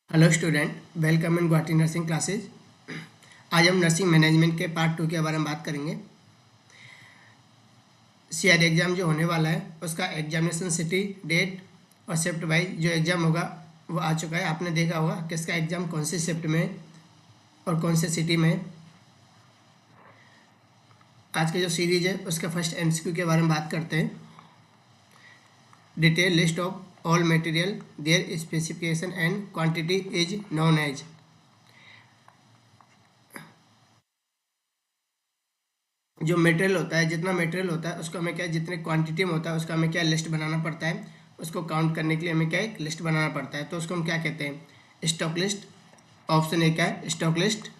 Hello student, welcome in Guwahati nursing classes. आज हम nursing management के पार्ट 2 के बारे में बात करेंगे। सीआर एग्ज़ाम जो होने वाला है उसका एग्जामिनेशन सिटी, डेट और शिफ्ट वाइज जो एग्ज़ाम होगा वो आ चुका है। आपने देखा होगा किसका एग्ज़ाम कौन से शिफ्ट में है और कौन से सिटी में है। आज की जो सीरीज है उसका फर्स्ट एमसीक्यू के बारे में बात करते हैं। Detail list of all material their specification and quantity is known as. जो मटेरियल होता है, जितना मटेरियल होता है उसको हमें क्या, जितने क्वांटिटी में होता है उसका हमें क्या लिस्ट बनाना पड़ता है। उसको काउंट करने के लिए हमें क्या एक लिस्ट बनाना पड़ता है, तो उसको हम क्या कहते हैं, स्टॉक लिस्ट। ऑप्शन ए क्या है, stock list.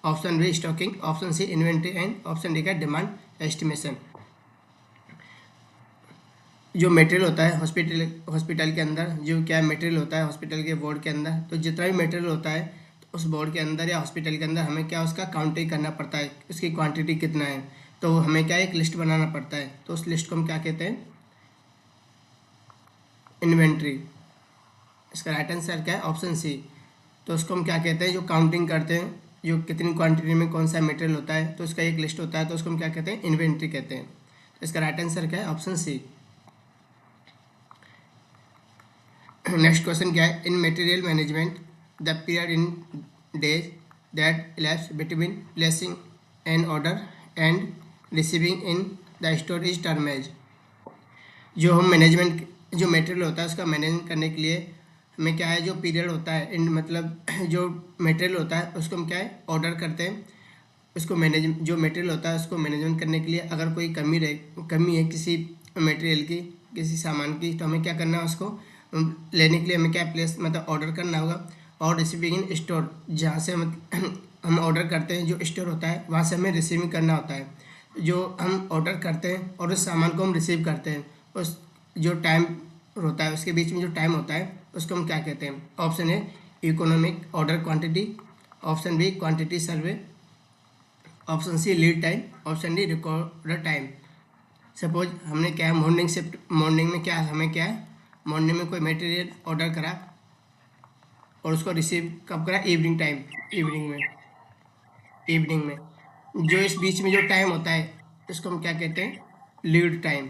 Option B stocking, option C inventory and option D का डिमांड एस्टिमेशन। जो मटेरियल होता है हॉस्पिटल के अंदर, जो क्या मटेरियल होता है हॉस्पिटल के बोर्ड के अंदर, तो जितना भी मटेरियल होता है तो उस बोर्ड के अंदर या हॉस्पिटल के अंदर हमें क्या उसका काउंटिंग करना पड़ता है, उसकी क्वांटिटी कितना है। तो हमें क्या एक लिस्ट बनाना पड़ता है, तो उस लिस्ट को हम क्या कहते हैं, इन्वेंट्री। इसका राइट आंसर क्या है, ऑप्शन सी। तो उसको हम क्या कहते हैं, जो काउंटिंग करते हैं, जो कितनी क्वांटिटी में कौन सा मटेरियल होता है तो उसका एक लिस्ट होता है, तो उसको हम क्या कहते हैं, इन्वेंट्री कहते हैं। तो इसका राइट आंसर क्या है, ऑप्शन सी। नेक्स्ट क्वेश्चन क्या है, in material management the period in days that elapse between placing an order and receiving in the store is term as. जो हम मैनेजमेंट, जो मटेरियल होता है उसका मैनेजमेंट करने के लिए हमें क्या है, जो पीरियड होता है इन मतलब जो मटेरियल होता है उसको हम क्या है ऑर्डर करते हैं। उसको मैनेज, जो मटेरियल होता है उसको मैनेजमेंट करने के लिए अगर कोई कमी है किसी मटेरियल की, किसी सामान की, तो हमें क्या करना है, उसको लेने के लिए हमें क्या प्लेस मतलब ऑर्डर करना होगा। और रिसीविंग इन स्टोर, जहाँ से हम ऑर्डर करते हैं, जो स्टोर होता है वहाँ से हमें रिसीविंग करना होता है। जो हम ऑर्डर करते हैं और उस सामान को हम रिसीव करते हैं, उस जो टाइम होता है उसके बीच में जो टाइम होता है उसको हम क्या कहते हैं। Option A economic order quantity, option B quantity survey, option C lead time, option D recorder time. Suppose हमने क्या है, मॉर्निंग शिफ्ट, मॉर्निंग में क्या हमें क्या है, मॉर्निंग में कोई मटेरियल ऑर्डर करा और उसको रिसीव कब करा, इवनिंग टाइम, इवनिंग में, इवनिंग में जो इस बीच में जो टाइम होता है इसको हम क्या कहते हैं, लीड टाइम,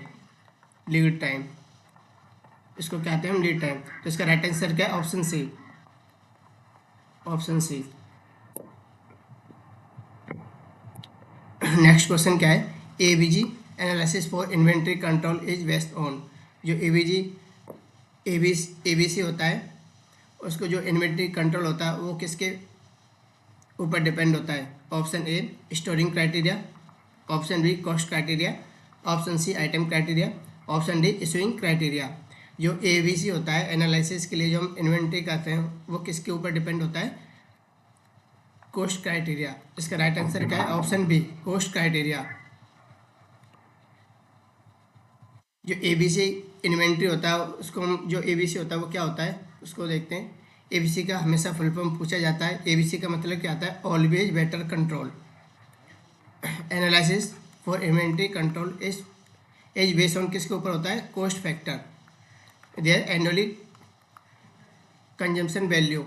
लीड टाइम। इसको क्या कहते हैं हम, लीड टाइम। तो इसका राइट आंसर क्या है, option C, option C. Next question क्या है, ABG analysis for inventory control is based on. जो एबीजी एबीसी होता है उसको जो इन्वेंट्री कंट्रोल होता है वो किसके ऊपर डिपेंड होता है। Option A storing criteria, option B cost criteria, option C item criteria, option D issuing criteria. जो एबीसी होता है एनालिसिस के लिए जो हम इन्वेंट्री करते हैं वो किसके ऊपर डिपेंड होता है, कॉस्ट क्राइटेरिया। इसका राइट आंसर क्या है, ऑप्शन बी कॉस्ट क्राइटेरिया। जो एबीसी इन्वेंट्री होता है उसको हम, जो एबीसी होता है वो क्या होता है उसको देखते हैं। एबीसी का हमेशा फुल फॉर्म पूछा जाता है। एबीसी का मतलब क्या आता है, always better control. Analysis for inventory control is based on किसके ऊपर होता है, cost factor their annually consumption value.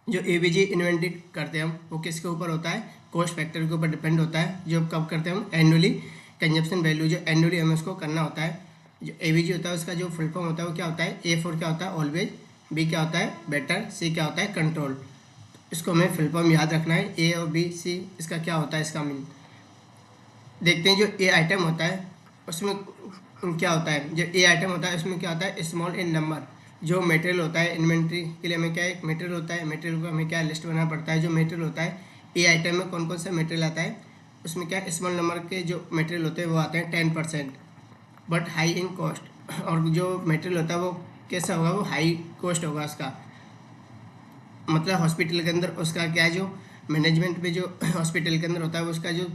जो एबीजी इन्वेंट्री करते हैं हम वो किसके ऊपर होता है, कॉस्ट फैक्टर के ऊपर डिपेंड होता है। जो कब करते हैं हम, एनुअली कंजम्पशन वैल्यू, जो एनुअली हमें उसको करना होता है। जो एबीजी होता है उसका जो फुल फॉर्म होता है वो क्या होता है, ए फॉर क्या होता है, ऑलवेज, बी क्या होता है, बेटर, सी क्या होता है, कंट्रोल। इसको हमें फुल फॉर्म याद रखना है, ए और बी सी इसका क्या होता है, इसका मीन देखते हैं। जो ए आइटम होता है उसमें क्या होता है, जो ए आइटम होता है उसमें क्या होता है, स्मॉल इन नंबर। जो मटेरियल होता है इन्वेंट्री के लिए हमें क्या, एक मटेरियल होता है, मटेरियल को हमें क्या लिस्ट बनाना पड़ता है। जो मटेरियल होता है ए आइटम में कौन कौन सा मटेरियल आता है, उसमें क्या स्मॉल नंबर के जो मटेरियल होते हैं वो आते हैं 10%, बट हाई इन कॉस्ट। और जो मटेरियल होता है वो कैसा होगा, वो हाई कॉस्ट होगा उसका। मतलब हॉस्पिटल के अंदर उसका क्या, जो मैनेजमेंट में जो हॉस्पिटल के अंदर होता है वो उसका जो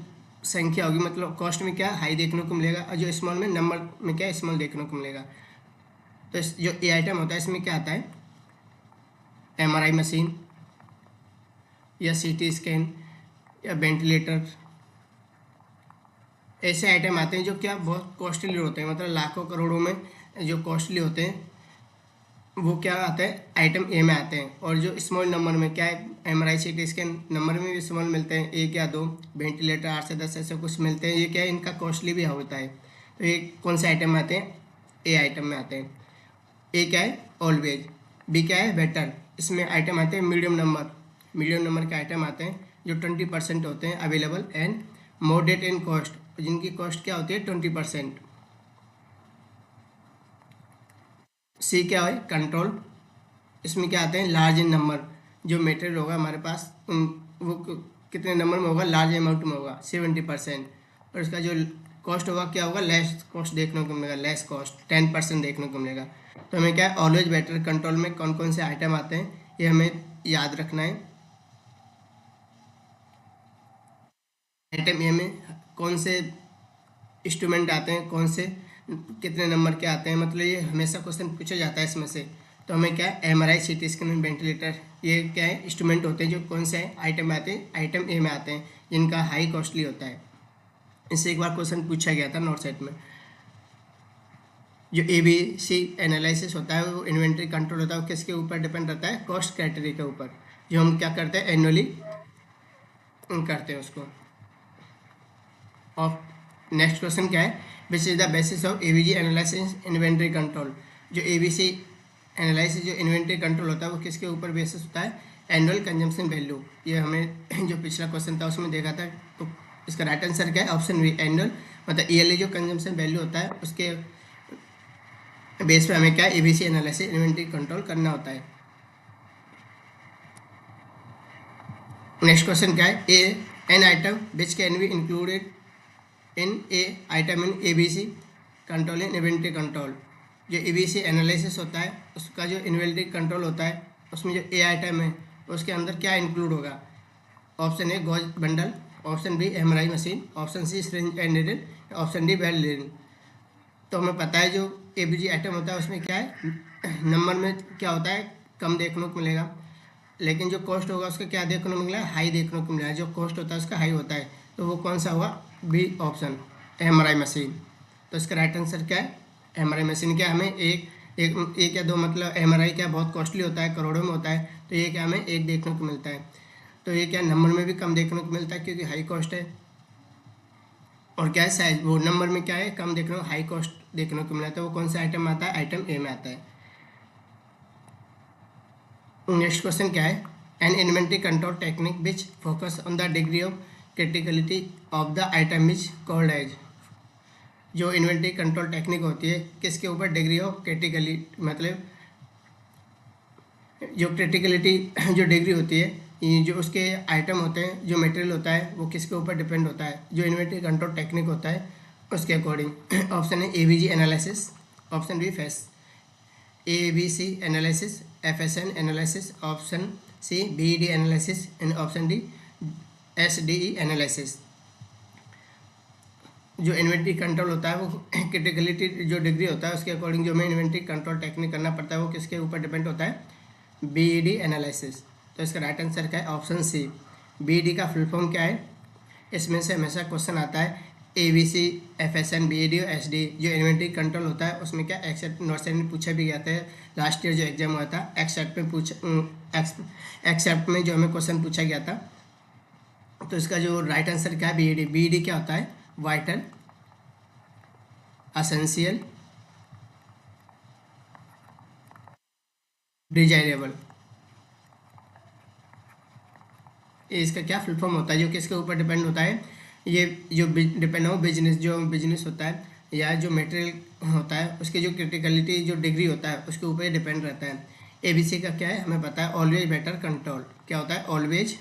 संख्या होगी, मतलब कॉस्ट में क्या हाई देखने को मिलेगा, और जो स्मॉल में नंबर में क्या स्मॉल देखने को मिलेगा। तो जो ए आइटम होता है इसमें क्या आता है, एमआरआई मशीन या सीटी स्कैन या वेंटिलेटर, ऐसे आइटम आते हैं जो क्या बहुत कॉस्टली होते हैं, मतलब लाखों करोड़ों में जो कॉस्टली होते हैं वो क्या आते हैं, आइटम ए में आते हैं। और जो स्मॉल नंबर में क्या है, एमआरआई सीटी स्कैन नंबर में भी स्मॉल मिलते हैं, 1 या 2, वेंटिलेटर 8 से 10 ऐसे कुछ मिलते हैं। ये क्या है, इनका कॉस्टली भी होता है। तो ये कौन से आइटम में आते हैं, ए आइटम में आते हैं। ए क्या है, ऑलवेज। बी क्या है, बेटर। इसमें आइटम आते हैं मीडियम नंबर, मीडियम नंबर के आइटम आते हैं जो 20% होते हैं available, and moderate in cost, जिनकी कॉस्ट क्या होती है 20%। सी क्या है, कंट्रोल। इसमें क्या आते हैं, लार्ज इन नंबर, जो मेटेरियल होगा हमारे पास वो कितने नंबर में होगा, लार्ज अमाउंट में होगा 70%। और इसका जो कॉस्ट होगा क्या होगा, लेस कॉस्ट देखने को मिलेगा, लेस कॉस्ट 10% देखने को मिलेगा। तो हमें क्या है, ऑलवेज बेटर कंट्रोल में कौन कौन से आइटम आते हैं ये हमें याद रखना है। आइटम ए में कौन से इंस्ट्रूमेंट आते हैं, कौन से कितने नंबर के आते हैं, मतलब ये हमेशा क्वेश्चन पूछा जाता है इसमें से। तो हमें क्या है, एमआरआई सीटी स्कैन वेंटिलेटर, ये क्या है, इंस्ट्रूमेंट होते हैं जो कौन से आइटम में आते हैं, आइटम ए में आते हैं, जिनका हाई कॉस्टली होता है। इससे एक बार क्वेश्चन पूछा गया था नोट सेट में। जो ABC एनालिसिस होता है वो इन्वेंट्री कंट्रोल होता है, वो किसके ऊपर डिपेंड रहता है, कॉस्ट क्राइटेरिया के ऊपर, जो हम क्या करते हैं एनुअली करते हैं उसको। और नेक्स्ट क्वेश्चन क्या है, which is the basis of ABG analysis inventory control. जो ABC एनालिसिस जो इन्वेंट्री कंट्रोल होता है वो किसके ऊपर बेसिस होता है, एनुअल कंजम्पशन वैल्यू। ये हमें जो पिछला क्वेश्चन था उसमें देखा था। तो इसका राइट आंसर क्या है, ऑप्शन बी, एनुअल, मतलब ईयरली जो कंजम्पशन वैल्यू होता है उसके बेस पे हमें क्या है, ABC एनालिसिस इन्वेंट्री कंट्रोल करना होता है। नेक्स्ट क्वेश्चन क्या है, a an item which can be included in a item in ABC control in inventory control. जो ABC एनालिसिस होता है उसका जो इन्वेंट्री कंट्रोल होता है उसमें जो ए आइटम है उसके अंदर क्या इंक्लूड होगा। Option A gauze bundle, option B MRI machine, option C syringe and needle, option D bell leading. तो हमें पता है जो ABG आइटम होता है उसमें क्या है, नंबर में क्या होता है, कम देखने को मिलेगा, लेकिन जो कॉस्ट होगा उसका क्या देखने को मिलेगा, हाई देखने को मिलेगा। जो कॉस्ट होता है उसका हाई होता है। तो वो कौन सा होगा, बी ऑप्शन, एमआरआई मशीन। तो इसका राइट आंसर क्या है, एमआरआई मशीन। क्या हमें एक या दो, मतलब एमआरआई क्या बहुत कॉस्टली होता है, करोड़ों में होता है, तो ये क्या हमें एक देखने को मिलता है। तो ये क्या नंबर में भी कम देखने को मिलता है क्योंकि हाई कॉस्ट है। और क्या है, साइज, वो नंबर में क्या है, कम देखने को, हाई कॉस्ट देखने को मिला। तो वो कौन सा आइटम आता है, आइटम ए में आता है। नेक्स्ट क्वेश्चन क्या है, an inventory control technique which focus on the degree of criticality of the item is called as. जो इन्वेंट्री कंट्रोल टेक्निक होती है किसके ऊपर, डिग्री ऑफ क्रिटिकलिटी, मतलब जो क्रिटिकलिटी जो डिग्री होती है, ये जो उसके आइटम होते हैं, जो मटेरियल होता है वो किसके ऊपर डिपेंड होता है, जो इन्वेंट्री कंट्रोल टेक्निक होता है उसके अकॉर्डिंग। ऑप्शन है ABG analysis, option B face ABC analysis, FSN analysis, option C BED analysis, and option D SDE analysis. जो इन्वेंट्री कंट्रोल होता है वो क्रिटिकलिटी जो डिग्री होता है उसके अकॉर्डिंग जो हमें इन्वेंट्री कंट्रोल टेक्निक करना पड़ता है वो किसके ऊपर डिपेंड होता है, BED एनालिसिस। तो इसका राइट आंसर क्या है, ऑप्शन सी। BED का फुल फॉर्म क्या है, इसमें से हमेशा क्वेश्चन आता है। ABC, FSN, BED और SD जो इन्वेंट्री कंट्रोल होता है उसमें क्या एक्सेप्ट नोट सेट में पूछा भी गया था लास्ट ईयर जो एग्जाम हुआ था, एक्सेप्ट में एक्सेप्ट में जो हमें क्वेश्चन पूछा गया था। तो इसका जो राइट आंसर क्या है, BED। BED क्या होता है, वाइटल, असेंशियल, डिजायरेबल। ये इसका क्या फुल फॉर्म होता है, जो किसके ऊपर डिपेंड होता है, ये जो डिपेंड हो बिजनेस, जो बिजनेस होता है या जो मटेरियल होता है उसकी जो क्रिटिकलिटी जो डिग्री होता है उसके ऊपर डिपेंड रहता है। ABC का क्या है, हमें पता है, ऑलवेज बेटर कंट्रोल। क्या होता है, always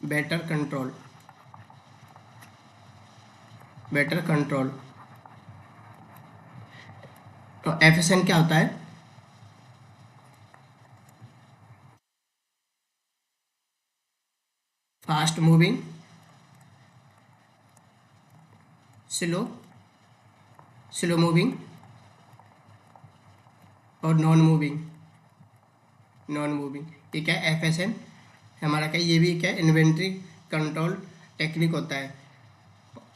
better control, better control. तो FSN क्या होता है, fast moving, slow, slow moving और नॉन मूविंग, नॉन मूविंग। ये क्या है, FSN हमारा क्या, ये भी क्या है, इन्वेंट्री कंट्रोल टेक्निक होता है।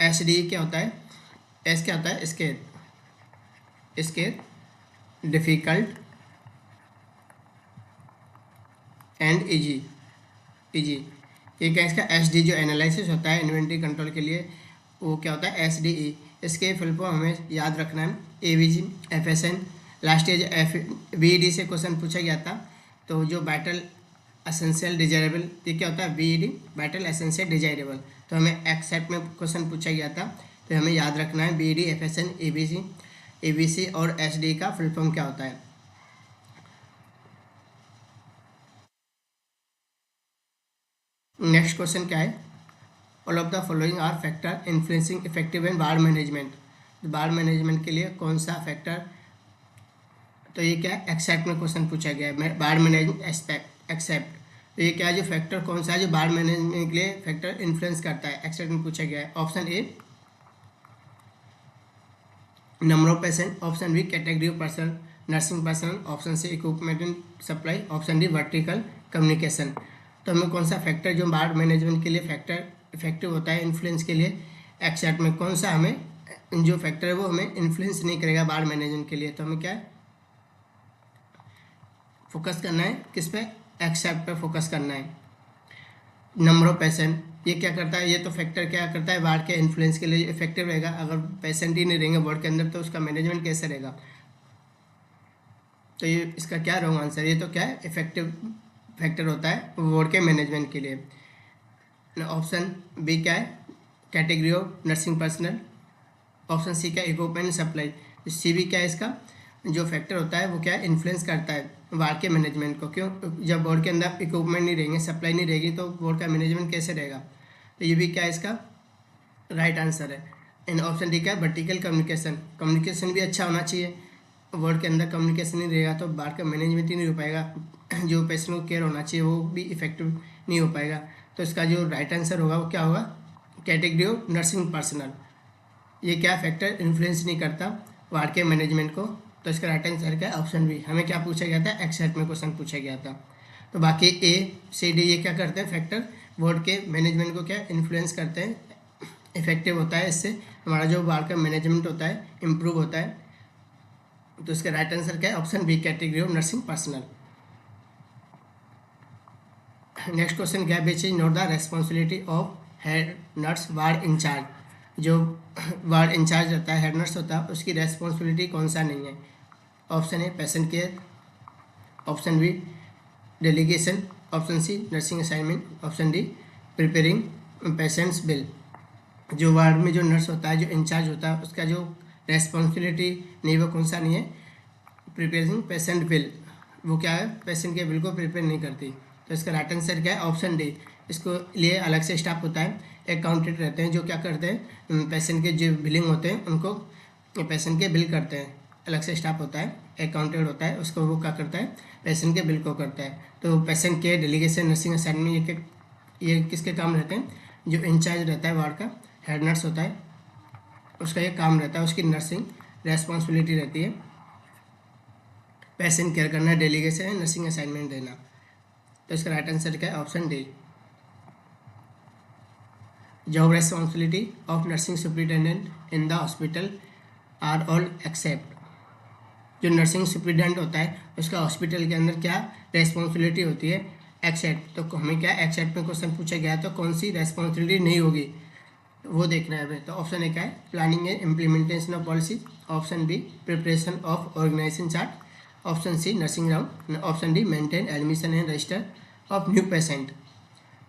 SDE क्या होता है, S क्या होता है, scale, square, difficult and easy. ये क्या इसका SD जो एनालिसिस होता है इन्वेंट्री कंट्रोल के लिए, वो क्या होता है SDE। इसके फुल फॉर्म हमें याद रखना है AVG, FSN। Last year VED से क्वेश्चन पूछा गया था, तो जो बैटल एसेंशियल डिजायरेबल, ये क्या होता है VED, बैटल एसेंशियल डिजायरेबल। तो हमें एक्सेप्ट में क्वेश्चन पूछा गया था, तो हमें याद रखना है VED, FSN, ABC और SDE का फुल फॉर्म क्या होता है। नेक्स्ट क्वेश्चन क्या है, all of the following are factor influencing effective and बाढ़ मैनेजमेंट। बाढ़ मैनेजमेंट के लिए कौन सा फैक्टर, तो ये क्या है एक्सेप्ट में क्वेश्चन पूछा गया है, बाढ़ मैनेजमेंट एक्सेप्ट। तो ये क्या है जो फैक्टर कौन सा है जो बाढ़ मैनेजमेंट के लिए फैक्टर इन्फ्लुएंस करता है, एक्सेप्ट में पूछा गया है। Option A number of patient, option B category of person, nursing personal, option C equipment and supply, option D vertical communication. तो हमें कौन सा फैक्टर जो बाढ़ मैनेजमेंट के लिए फैक्टर इफेक्टिव होता है इन्फ्लुएंस के लिए, एक्सेप्ट में कौन सा हमें जो फैक्टर है वो हमें इन्फ्लुएंस नहीं करेगा बाढ़ मैनेजमेंट के लिए। तो हमें क्या है फोकस करना है किस पे, एक्सेप्ट पे फोकस करना है। नंबर ऑफ पेशेंट, ये क्या करता है, ये तो फैक्टर क्या करता है बाढ़ के इन्फ्लुएंस के लिए इफेक्टिव रहेगा। अगर पेशेंट ही नहीं रहेंगे वार्ड के अंदर तो उसका मैनेजमेंट कैसे रहेगा। तो ये इसका क्या रॉन्ग आंसर, ये तो क्या है इफेक्टिव फैक्टर होता है वार्ड के मैनेजमेंट के लिए। ऑप्शन बी क्या है category of nursing personal, option C क्या इक्विपमेंट सप्लाई। सी भी क्या है इसका जो फैक्टर होता है वो क्या है इन्फ्लुएंस करता है वार्ड के मैनेजमेंट को। क्यों, जब बोर्ड के अंदर इक्विपमेंट नहीं रहेंगे, सप्लाई नहीं रहेगी, तो बोर्ड का मैनेजमेंट कैसे रहेगा। तो ये भी क्या है इसका राइट आंसर है। एंड ऑप्शन डी क्या है वर्टिकल कम्युनिकेशन, कम्युनिकेशन भी अच्छा होना चाहिए। बोर्ड के अंदर कम्युनिकेशन नहीं रहेगा तो बाहर का मैनेजमेंट ही नहीं हो पाएगा, जो पेशेंट को केयर होना चाहिए वो भी इफेक्टिव नहीं हो पाएगा। तो इसका जो राइट आंसर होगा वो क्या होगा कैटेगरी ऑफ नर्सिंग पर्सनल। ये क्या फैक्टर इन्फ्लुएंस नहीं करता वार्ड के मैनेजमेंट को। तो इसका राइट आंसर क्या है ऑप्शन बी। हमें क्या पूछा गया था एक्सेप्ट में क्वेश्चन पूछा गया था। तो बाकी ए सी डी ये क्या करते हैं फैक्टर वार्ड के मैनेजमेंट को क्या इन्फ्लुएंस करते हैं, इफेक्टिव होता है, इससे हमारा जो वार्ड का मैनेजमेंट होता है इम्प्रूव होता है। तो इसका राइट आंसर क्या है option B category of nursing personal. Next question क्या है which is not the responsibility of head nurse ward incharge. जो वार्ड इंचार्ज होता है हेड नर्स होता है उसकी रेस्पॉन्सिबिलिटी कौन सा नहीं है। Option A patient care, option B delegation, option C nursing assignment, option D preparing patients bill. जो वार्ड में जो नर्स होता है जो इंचार्ज होता है उसका जो रेस्पॉन्सिबिलिटी नहीं वो कौन सा नहीं है प्रिपेयरिंग पेशेंट बिल, वो क्या है पेशेंट के बिल को प्रिपेयर नहीं करती। तो इसका राइट आंसर क्या है ऑप्शन डी। इसको लिए अलग से स्टाफ होता है, अकाउंटेंट रहते हैं जो क्या करते हैं पेशेंट के जो बिलिंग होते हैं उनको पेशेंट के बिल करते हैं। अलग से स्टाफ होता है अकाउंटेंट होता है उसको वो क्या करता है पेशेंट के बिल को करता है। तो पेशेंट के डेलीगेशन नर्सिंग असाइनमेंट ये किसके काम रहते हैं, जो इंचार्ज रहता है वार्ड का हेड नर्स होता है उसका ये काम रहता है, उसकी नर्सिंग रेस्पॉन्सिबिलिटी रहती है पेशेंट केयर करना, डेलीगेशन नर्सिंग असाइनमेंट देना। तो इसका राइट आंसर क्या है option D. Job responsibility of nursing superintendent in the hospital are all except. जो नर्सिंग सुपरिटेंडेंट होता है उसका हॉस्पिटल के अंदर क्या रेस्पॉन्सिबिलिटी होती है एक्सेप्ट। तो हमें क्या एक्सेप्ट में क्वेश्चन पूछा गया है तो कौन सी रेस्पॉन्सिबिलिटी नहीं होगी वो देखना है हमें। तो ऑप्शन ए क्या है planning and implementation of policy, option B preparation of organisation chart, option C nursing round, option D maintain admission and register of new patient.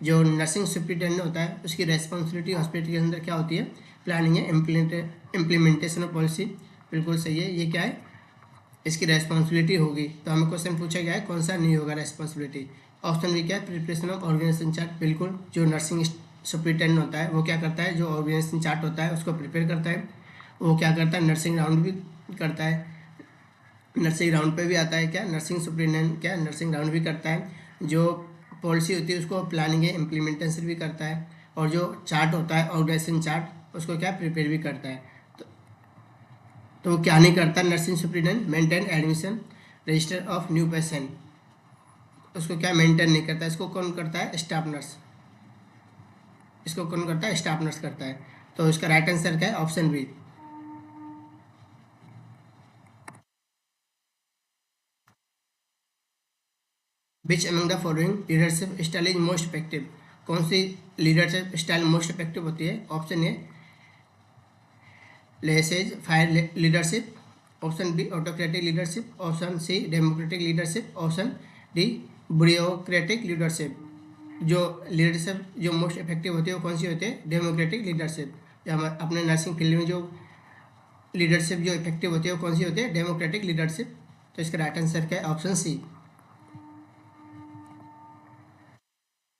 जो नर्सिंग सुपरिटेंडेंट होता है उसकी रेस्पॉन्सिबिलिटी हॉस्पिटल के अंदर क्या होती है प्लानिंग है इम्प्लीमेंटेशन ऑफ पॉलिसी, बिल्कुल सही है, ये क्या है इसकी रेस्पॉन्सिबिलिटी होगी। तो हमें क्वेश्चन पूछा गया है कौन सा नहीं होगा रेस्पॉन्सिबिलिटी। ऑप्शन बी क्या है प्रिपरेशन ऑफ ऑर्गेनाइजेशन चार्ट, बिल्कुल जो नर्सिंग सुपरिटेंडेंट होता है वो क्या करता है जो ऑर्गेनाइजेशन चार्ट होता है उसको प्रिपेयर करता है, वो क्या करता है नर्सिंग राउंड भी करता है, नर्सिंग राउंड पे भी आता है क्या नर्सिंग सुपरिटेंडेंट क्या नर्सिंग राउंड भी करता है, जो पॉलिसी होती है उसको प्लानिंग है इम्प्लीमेंटेशन भी करता है, और जो चार्ट होता है ऑर्गेनाइजेशन चार्ट उसको क्या प्रिपेयर भी करता है। तो वो क्या नहीं करता nursing superintendent maintain admission register of new patient, उसको क्या मेंटेन नहीं करता, इसको कौन करता है स्टाफ नर्स, इसको कौन करता है स्टाफ नर्स करता है। तो इसका राइट आंसर क्या है option B. Which among the following leadership style is most effective, कौन सी लीडरशिप स्टाइल मोस्ट इफेक्टिव होती है? Option A laissez faire leadership, option B autocratic leadership, option C democratic leadership, option D bureaucratic leadership. जो leadership जो most effective होती है वो कौन सी होती है? Democratic leadership. हम अपने नर्सिंग फील्ड में जो लीडरशिप जो इफेक्टिव होती है वो कौन सी होती है? Democratic leadership. तो इसका राइट आंसर क्या है? Option C.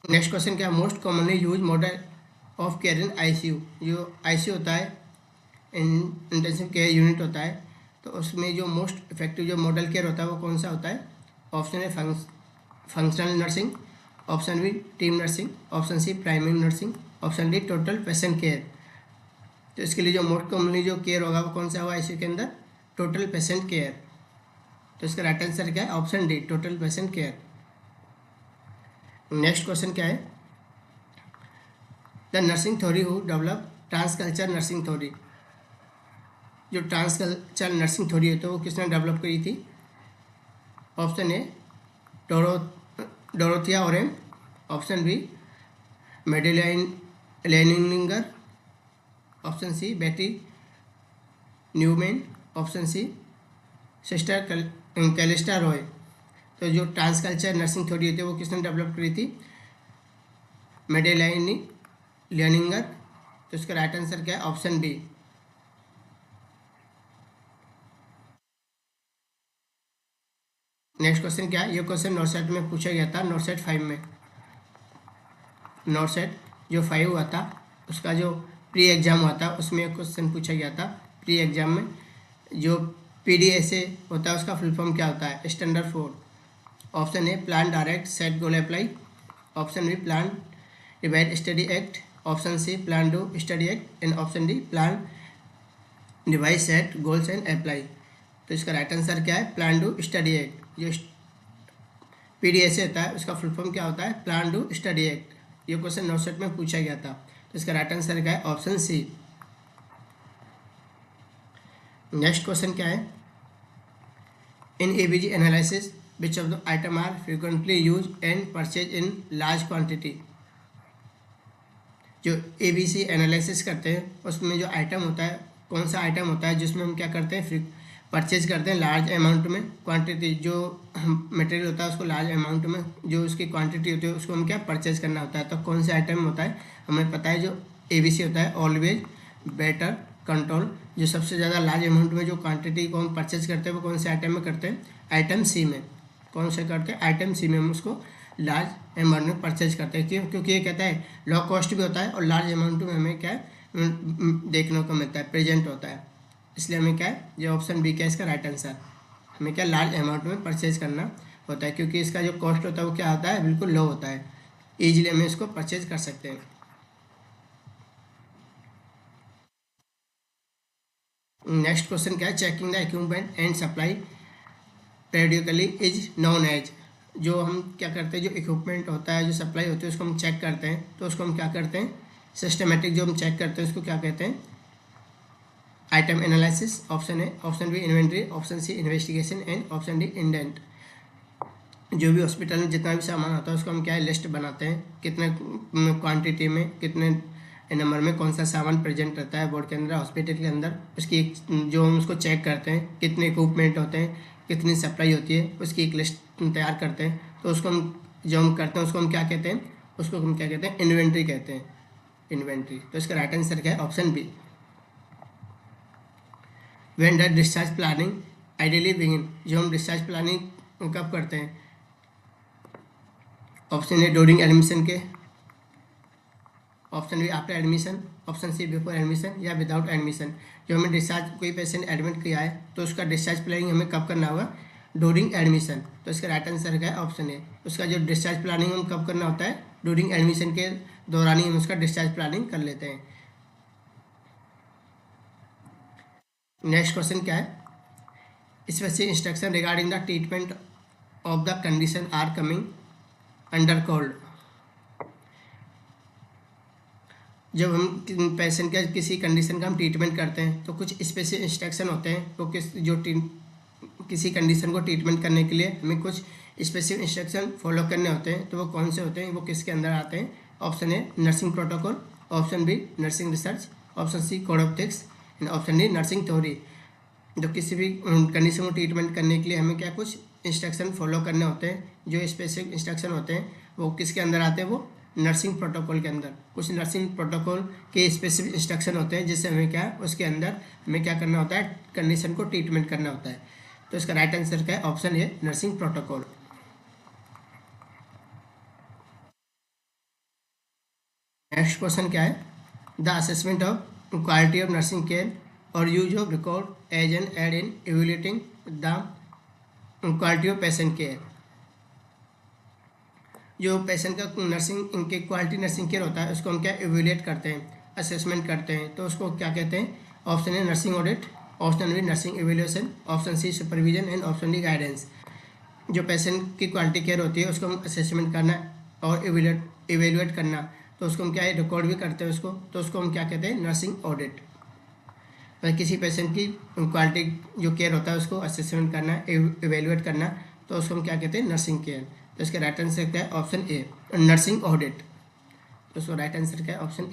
नेक्स्ट क्वेश्चन क्या है? Most commonly use model of care in ICU. जो आईसीयू होता है, इंटेंसिव केयर यूनिट होता है, तो उसमें जो मोस्ट इफेक्टिव जो मॉडल केयर होता है वो कौन सा होता है? Option A functional nursing, option B team nursing, option C primary nursing, option D total patient care. तो इसके लिए जो मोस्ट कॉमनली जो केयर होगा वो कौन सा होगा आईसीयू के अंदर? Total patient care. तो इसका राइट आंसर क्या है? Option D total patient care. Next question क्या है? The nursing theory who develop transculture nursing theory. जो ट्रांसकल्चर नर्सिंग थ्योरी है तो वो किसने डेवलप करी थी? Option A Dorothea Orem, option B Madeleine Leininger, option C Betty Neuman, option C sister Callista Roy. तो जो ट्रांसकल्चर नर्सिंग थ्योरी होती है वो किसने डेवलप करी थी? मेडेलाइन लेनिंगर। तो इसका राइट आंसर क्या है? Option B. नेक्स्ट क्वेश्चन क्या है? ये क्वेश्चन नॉर्सेट में पूछा गया था, नॉर्सेट 5 में। नॉर्सेट जो 5 हुआ था उसका जो प्री एग्जाम हुआ था उसमें एक क्वेश्चन पूछा गया था। प्री एग्जाम में जो PDSA होता है उसका फुल फॉर्म क्या होता है? Standard 4। Option A plan direct set goal apply, option B plan divide study act, option C plan do study act, and option D plan divide set goals and apply. तो इसका right answer क्या है? Plan do study act. जो PDSA होता है उसका full form क्या होता है? Plan do study act. ये क्वेश्चन नॉर्सेट में पूछा गया था। तो इसका राइट आंसर क्या है? Option C. नेक्स्ट क्वेश्चन क्या है? In ABG analysis which of the item are frequently use and purchase in large quantity. जो ABC एनालिसिस करते हैं उसमें जो आइटम होता है, कौन सा आइटम होता है जिसमें हम क्या करते हैं? परचेज करते हैं लार्ज अमाउंट में। क्वांटिटी जो मटेरियल होता है उसको लार्ज अमाउंट में जो उसकी क्वांटिटी होती है उसको हम क्या परचेज करना होता है। तो कौन से आइटम होता है? हमें पता है जो ABC होता है ऑलवेज बेटर कंट्रोल। जो सबसे ज़्यादा लार्ज अमाउंट में जो क्वांटिटी को हम परचेज करते हैं वो कौन से आइटम में करते हैं? आइटम सी में। कौन से करते हैं? आइटम सी में हम उसको लार्ज अमाउंट में परचेज करते हैं। क्यों? क्योंकि ये कहता है लो कॉस्ट भी होता है और लार्ज अमाउंट में हमें क्या देखने को मिलता है, प्रेजेंट होता है। इसलिए हमें क्या है? जो ऑप्शन बी क्या है इसका राइट आंसर। हमें क्या लार्ज अमाउंट में परचेज करना होता है क्योंकि इसका जो कॉस्ट होता है वो क्या होता है? बिल्कुल लो होता है, ईजिली हमें इसको परचेज कर सकते हैं। नेक्स्ट क्वेश्चन क्या है? Checking the equipment and supply periodically is known as. जो हम क्या करते हैं? जो इक्विपमेंट होता है, जो सप्लाई होती है उसको हम चेक करते हैं तो उसको हम क्या करते हैं? सिस्टमेटिक जो हम चेक करते हैं उसको क्या कहते हैं? Item analysis. Option A, option B inventory, option C investigation, and option D indent. जो भी हॉस्पिटल में जितना भी सामान होता है उसको हम क्या है? लिस्ट बनाते हैं, कितने क्वांटिटी में, कितने नंबर में कौन सा सामान प्रेजेंट रहता है बोर्ड के अंदर, हॉस्पिटल के अंदर। उसकी एक जो हम उसको चेक करते हैं, कितने इक्विपमेंट होते हैं, कितनी सप्लाई होती है, उसकी एक लिस्ट तैयार करते हैं। तो उसको हम जो हम करते हैं उसको हम क्या कहते हैं? उसको हम क्या कहते हैं? इन्वेंट्री कहते हैं, इन्वेंट्री। तो इसका राइट आंसर क्या है? Option B. When the discharge planning ideally begin. जो हम डिस्चार्ज प्लानिंग कब करते हैं? ऑप्शन ए ड्यूरिंग एडमिशन के, option B after admission, option C before admission, या विदाउट एडमिशन। जो हमें डिस्चार्ज कोई पेशेंट एडमिट किया है तो उसका डिस्चार्ज प्लानिंग हमें कब करना होगा? During admission. तो इसका राइट आंसर क्या है? ऑप्शन ए। उसका जो डिस्चार्ज प्लानिंग हम कब करना होता है? ड्यूरिंग एडमिशन के दौरान ही हम उसका डिस्चार्ज प्लानिंग कर लेते हैं। नेक्स्ट क्वेश्चन क्या है? Specific instruction regarding the treatment of the condition are coming under cold. जब हम पेशेंट का किसी कंडीशन का हम ट्रीटमेंट करते हैं तो कुछ स्पेसिफिक इंस्ट्रक्शन होते हैं। तो किसी कंडीशन को ट्रीटमेंट करने के लिए हमें कुछ स्पेसिफिक इंस्ट्रक्शन फॉलो करने होते हैं तो वो कौन से होते हैं, वो किसके अंदर आते हैं? Option A nursing protocol, option B nursing research, option C code of ethics and option D nursing theory. जो किसी भी कंडीशन को ट्रीटमेंट करने के लिए हमें क्या कुछ इंस्ट्रक्शन फॉलो करने होते हैं, जो स्पेसिफिक इंस्ट्रक्शन होते हैं वो किसके अंदर आते हैं? वो नर्सिंग प्रोटोकॉल के अंदर। कुछ नर्सिंग प्रोटोकॉल के स्पेसिफिक इंस्ट्रक्शन होते हैं जिससे हमें क्या, उसके अंदर हमें क्या करना होता है? कंडीशन को ट्रीटमेंट करना होता है। तो इसका राइट आंसर क्या है? Option A nursing protocol. Next question क्या है? The assessment of quality of nursing care और use of record as an aid in evaluating the quality of patient care. जो पेशेंट का नर्सिंग इनके क्वालिटी नर्सिंग केयर होता है उसको हम क्या इवेल्युएट करते हैं, असेसमेंट करते हैं, तो उसको क्या कहते हैं? Option A nursing audit, option B nursing evaluation, option C supervision and option D guidance. जो पेशेंट की क्वालिटी केयर होती है उसको हम असेसमेंट करना और इवेल्युएट करना, तो उसको हम क्या है? रिकॉर्ड भी करते हैं उसको, तो उसको हम क्या कहते हैं? Nursing audit. किसी पेशेंट की क्वालिटी जो केयर होता है उसको असेसमेंट करना, इवेल्युएट करना, तो उसको हम क्या कहते हैं? Nursing care. तो इसका राइट आंसर क्या है? Option A nursing audit. तो उसका राइट आंसर क्या है? ऑप्शन ए।